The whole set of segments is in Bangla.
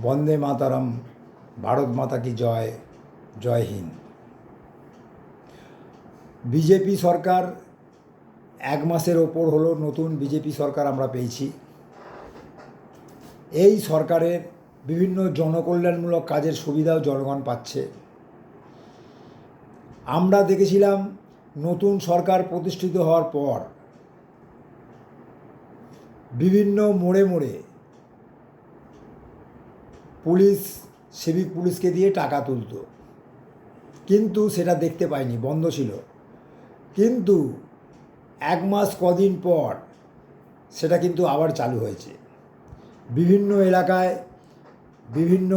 বন্দে মাতারাম, ভারত মাতা কি জয়, জয় হিন্দ। বিজেপি সরকার 1 মাসের ওপর হলো, নতুন বিজেপি সরকার আমরা পেয়েছি। এই সরকারের বিভিন্ন জনকল্যাণমূলক কাজের সুবিধাও জনগণ পাচ্ছে। আমরা দেখেছিলাম নতুন সরকার প্রতিষ্ঠিত হওয়ার পর বিভিন্ন মোড়ে মোড়ে পুলিশ, সিভিক পুলিশকে দিয়ে টাকা তুলত, কিন্তু সেটা দেখতে পাইনি, বন্ধ ছিল। কিন্তু 1 মাস কদিন পর সেটা কিন্তু আবার চালু হয়েছে। বিভিন্ন এলাকায় বিভিন্ন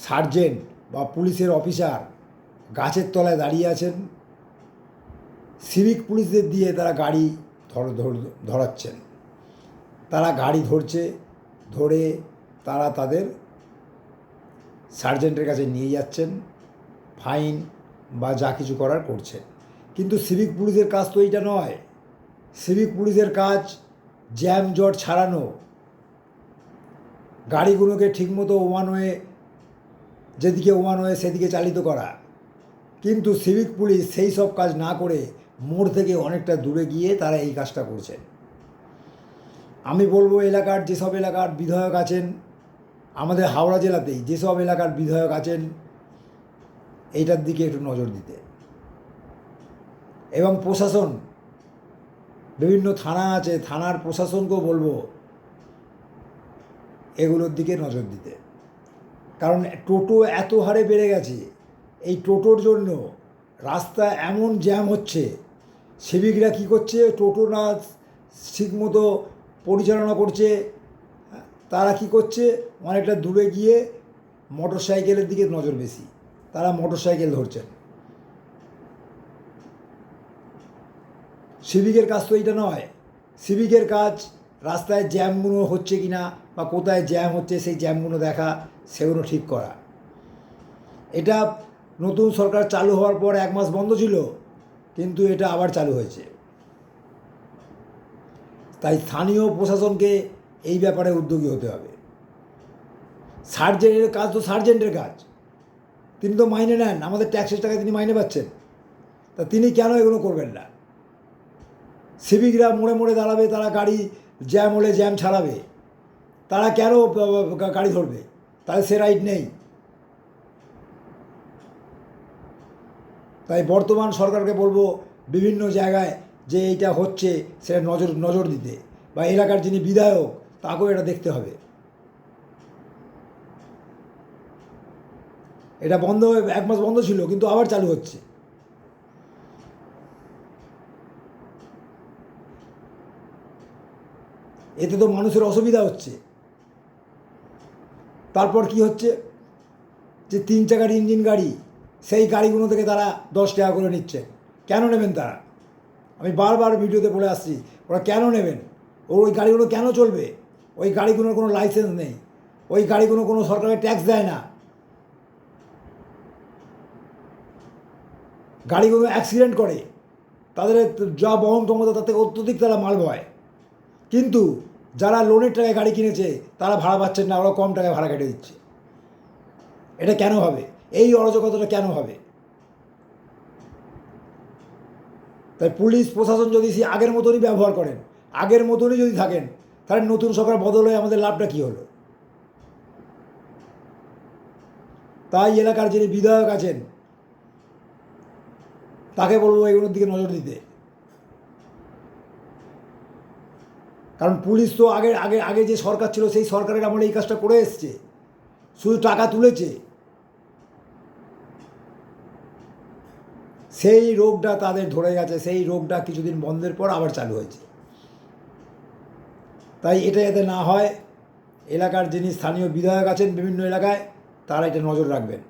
সার্জেন্ট বা পুলিশের অফিসার গাছের তলায় দাঁড়িয়ে আছেন, সিভিক পুলিশদের দিয়ে তারা গাড়ি ধরাচ্ছেন। তারা গাড়ি ধরছে, ধরে তারা তাদের সার্জেন্টের কাছে নিয়ে যাচ্ছেন, ফাইন বা যা কিছু করার করছেন। কিন্তু সিভিক পুলিশের কাজ তো এইটা নয়। সিভিক পুলিশের কাজ জ্যাম জট ছাড়ানো, গাড়িগুলোকে ঠিকমতো যেদিকে ওয়ান ওয়ে সেদিকে চালিত করা। কিন্তু সিভিক পুলিশ সেই সব কাজ না করে মোড় থেকে অনেকটা দূরে গিয়ে তারা এই কাজটা করছেন। আমি বলবো, যেসব এলাকার বিধায়ক আছেন, আমাদের হাওড়া জেলাতেই যেসব এলাকার বিধায়ক আছেন, এইটার দিকে একটু নজর দিতে। এবং প্রশাসন, বিভিন্ন থানা আছে, থানার প্রশাসনকেও বলবো এগুলোর দিকে নজর দিতে। কারণ টোটো এত হারে বেড়ে গেছে, এই টোটোর জন্য রাস্তা এমন জ্যাম হচ্ছে। সিভিকরা কী করছে, টোটো না ঠিকমতো পরিচালনা করছে, তারা কি করছে, অনেকটা দূরে গিয়ে মোটর সাইকেলের দিকে নজর বেশি, তারা মোটর সাইকেল ধরছেন। সিভিকের কাজ তো এইটা নয়। সিভিকের কাজ রাস্তায় জ্যামগুলো হচ্ছে কি না বা কোথায় জ্যাম হচ্ছে সেই জ্যামগুলো দেখা, সেগুলো ঠিক করা। এটা নতুন সরকার চালু হওয়ার পর 1 মাস বন্ধ ছিল, কিন্তু এটা আবার চালু হয়েছে। তাই স্থানীয় প্রশাসনকে এই ব্যাপারে উদ্যোগী হতে হবে। সার্জেন্টের কাজ তো সার্জেন্টের কাজ, তিনি তো মাইনে নেন, আমাদের ট্যাক্সের টাকায় তিনি মাইনে পাচ্ছেন, তা তিনি কেন এগুলো করবেন না? সিভিকরা মোড়ে মোড়ে দাঁড়াবে, তারা গাড়ি জ্যাম হলে জ্যাম ছাড়াবে, তারা কেন গাড়ি ধরবে? তাহলে সে রাইট নেই। তাই বর্তমান সরকারকে বলবো, বিভিন্ন জায়গায় যে এইটা হচ্ছে সেটা নজর দিতে, বা এলাকার যিনি বিধায়ক তাকেও এটা দেখতে হবে। এটা বন্ধ হয়ে 1 মাস বন্ধ ছিল, কিন্তু আবার চালু হচ্ছে। এতে তো মানুষের অসুবিধা হচ্ছে। তারপর কি হচ্ছে, যে 3 চাকার ইঞ্জিন গাড়ি, সেই গাড়িগুলো থেকে তারা 10 টাকা করে নিচ্ছে। কেন নেবেন তারা? আমি বারবার ভিডিওতে বলে আসছি, ওরা কেন নেবেন? ওই গাড়িগুলো কেন চলবে? ওই গাড়িগুলোর কোনো লাইসেন্স নেই, ওই গাড়িগুলো কোনো সরকারের ট্যাক্স দেয় না। গাড়িগুলো অ্যাক্সিডেন্ট করে, তাদের যা বহন ক্ষমতা তার থেকে অত্যধিক তারা মাল বয়। কিন্তু যারা লোনের টাকায় গাড়ি কিনেছে তারা ভাড়া পাচ্ছেন না, ওরা কম টাকায় ভাড়া কেটে দিচ্ছে। এটা কেন হবে? এই অরাজকতাটা কেন হবে? তাই পুলিশ প্রশাসন যদি আগের মতনই ব্যবহার করেন, আগের মতনই যদি থাকেন, তাহলে নতুন সরকার বদল হয়ে আমাদের লাভটা কী হলো? তাই এলাকার যিনি বিধায়ক আছেন তাকে বলবো এগুলোর দিকে নজর দিতে। কারণ পুলিশ তো আগে যে সরকার ছিল সেই সরকারের আমলে এই কাজটা করে এসছে, শুধু টাকা তুলেছে। সেই রোগটা তাদের ধরে গেছে, সেই রোগটা কিছুদিন বন্ধের পর আবার চালু হয়েছে। তাই এটা যাতে না হয়, এলাকার যিনি স্থানীয় বিধায়ক আছেন বিভিন্ন এলাকায়, তারা এটা নজর রাখবেন।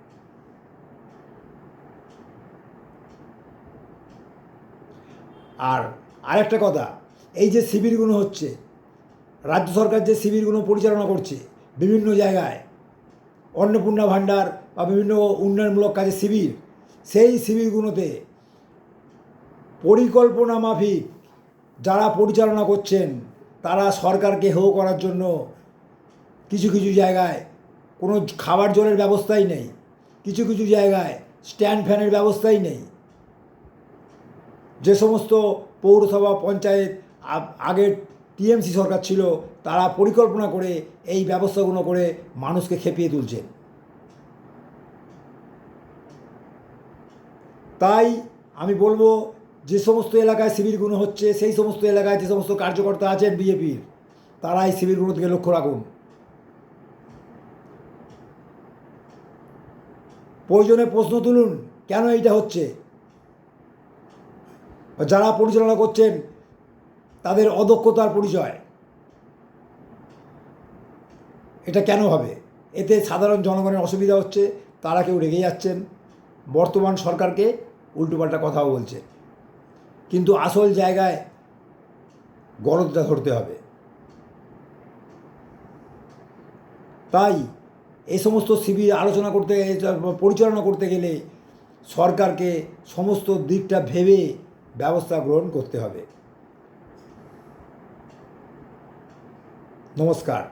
আর আরেকটা কথা, এই যে শিবিরগুলো হচ্ছে, রাজ্য সরকার যে শিবিরগুলো পরিচালনা করছে বিভিন্ন জায়গায়, অন্নপূর্ণা ভাণ্ডার বা বিভিন্ন উন্নয়নমূলক কাজে শিবির, সেই শিবিরগুলোতে পরিকল্পনা মাফিক যারা পরিচালনা করছেন, তারা সরকারকে হেয় করার জন্য কিছু কিছু জায়গায় কোনো খাবার জলের ব্যবস্থাই নেই, কিছু কিছু জায়গায় স্ট্যান্ড ফ্যানের ব্যবস্থাই নেই। যে সমস্ত পৌরসভা পঞ্চায়েত আগের টিএমসি সরকার ছিল, তারা পরিকল্পনা করে এই ব্যবস্থাগুলো করে মানুষকে খেপিয়ে তুলছেন। তাই আমি বলবো, যে সমস্ত এলাকায় শিবিরগুলো হচ্ছে, সেই সমস্ত এলাকায় যে সমস্ত কার্যকর্তা আছেন বিজেপির, তারা এই শিবিরগুলো থেকে লক্ষ্য রাখুন। প্রয়োজনে প্রশ্ন তুলুন, কেন এইটা হচ্ছে। যারা পরিচালনা করছেন তাদের অদক্ষতার পরিচয়। এটা কেন হবে? এতে সাধারণ জনগণের অসুবিধা হচ্ছে, তারা কেউ রেগে যাচ্ছেন, বর্তমান সরকারকে উল্টোপাল্টা কথাও বলছে। কিন্তু আসল জায়গায় গলদটা ধরতে হবে। তাই এই সমস্ত শিবির আলোচনা করতে, পরিচালনা করতে গেলে সরকারকে সমস্ত দিকটা ভেবে ব্যবস্থা গ্রহণ করতে হবে। নমস্কার।